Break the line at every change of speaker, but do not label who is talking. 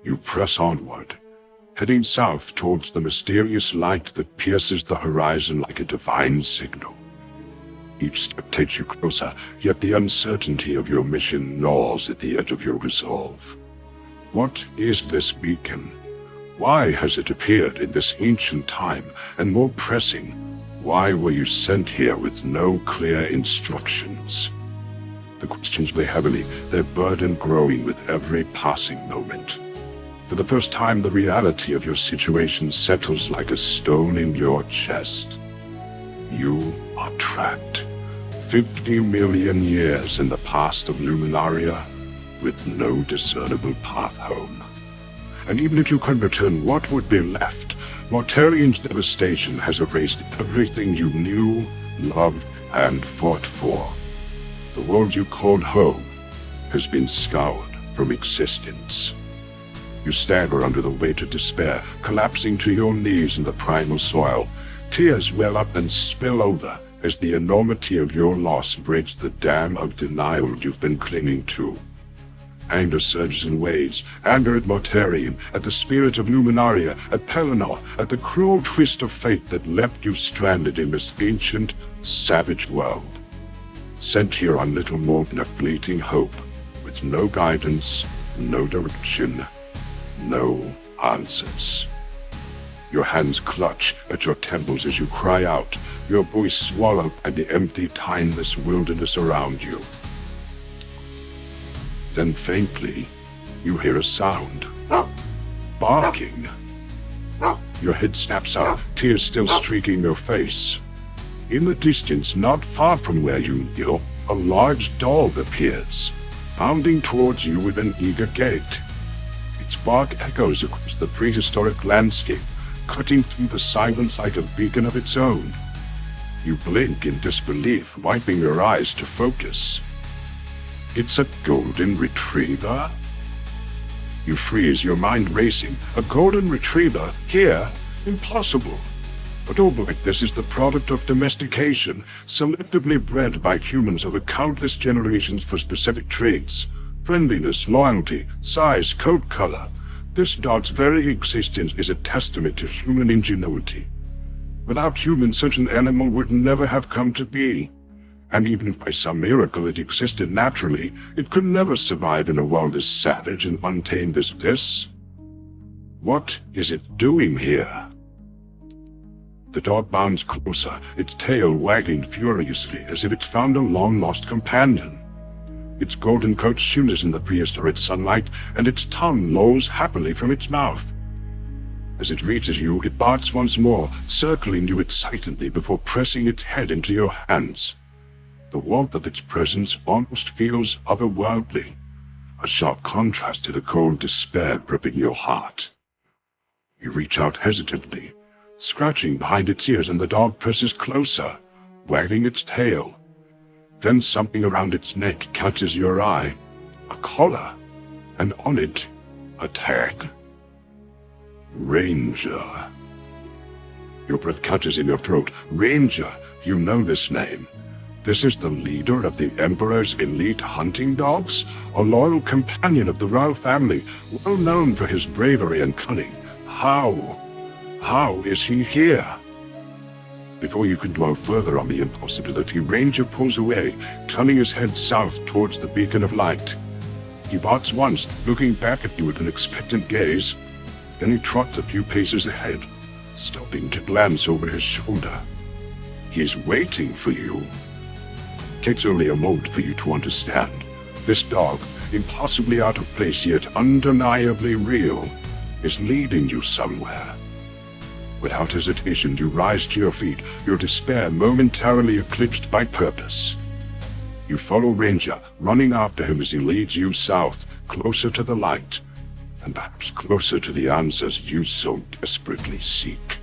You press onward, heading south towards the mysterious light that pierces the horizon like a divine signal. Each step takes you closer, yet the uncertainty of your mission gnaws at the edge of your resolve. What is this beacon? Why has it appeared in this ancient time? And more pressing, why were you sent here with no clear instructions? The questions weigh heavily, their burden growing with every passing moment. For the first time, the reality of your situation settles like a stone in your chest. You are trapped. 50 million years in the past of Luminaria, with no discernible path home. And even if you could return, what would be left? Mortarian's devastation has erased everything you knew, loved, and fought for. The world you called home has been scoured from existence. You stagger under the weight of despair, collapsing to your knees in the primal soil. Tears well up and spill over as the enormity of your loss breaks the dam of denial you've been clinging to. Anger surges in waves, anger at Mortarion, at the spirit of Luminaria, at Pelennor, at the cruel twist of fate that left you stranded in this ancient, savage world. Sent here on little more than a fleeting hope, with no guidance, no direction, no answers. Your hands clutch at your temples as you cry out, your voice swallowed by the empty, timeless wilderness around you. Then faintly, you hear a sound. Barking. Your head snaps up, tears still streaking your face. In the distance, not far from where you kneel, a large dog appears, bounding towards you with an eager gait. Its bark echoes across the prehistoric landscape, cutting through the silence like a beacon of its own. You blink in disbelief, wiping your eyes to focus. It's a golden retriever? You freeze, your mind racing. A golden retriever? Here? Impossible. A dog like this is the product of domestication, selectively bred by humans over countless generations for specific traits. Friendliness, loyalty, size, coat color. This dog's very existence is a testament to human ingenuity. Without humans, such an animal would never have come to be. And even if by some miracle it existed naturally, it could never survive in a world as savage and untamed as this. What is it doing here? The dog bounds closer, its tail wagging furiously as if it found a long-lost companion. Its golden coat shimmers in the prehistoric sunlight, and its tongue lolls happily from its mouth. As it reaches you, it barks once more, circling you excitedly before pressing its head into your hands. The warmth of its presence almost feels otherworldly, a sharp contrast to the cold despair gripping your heart. You reach out hesitantly, scratching behind its ears, and the dog presses closer, wagging its tail. Then something around its neck catches your eye, a collar, and on it, a tag. Ranger. Your breath catches in your throat. Ranger, you know this name. This is the leader of the Emperor's elite hunting dogs, a loyal companion of the royal family, well known for his bravery and cunning. How is he here? Before you can dwell further on the impossibility, Ranger pulls away, turning his head south towards the beacon of light. He barks once, looking back at you with an expectant gaze. Then he trots a few paces ahead, stopping to glance over his shoulder. He's waiting for you. It takes only a moment for you to understand. This dog, impossibly out of place yet undeniably real, is leading you somewhere. Without hesitation, you rise to your feet, your despair momentarily eclipsed by purpose. You follow Ranger, running after him as he leads you south, closer to the light, and perhaps closer to the answers you so desperately seek.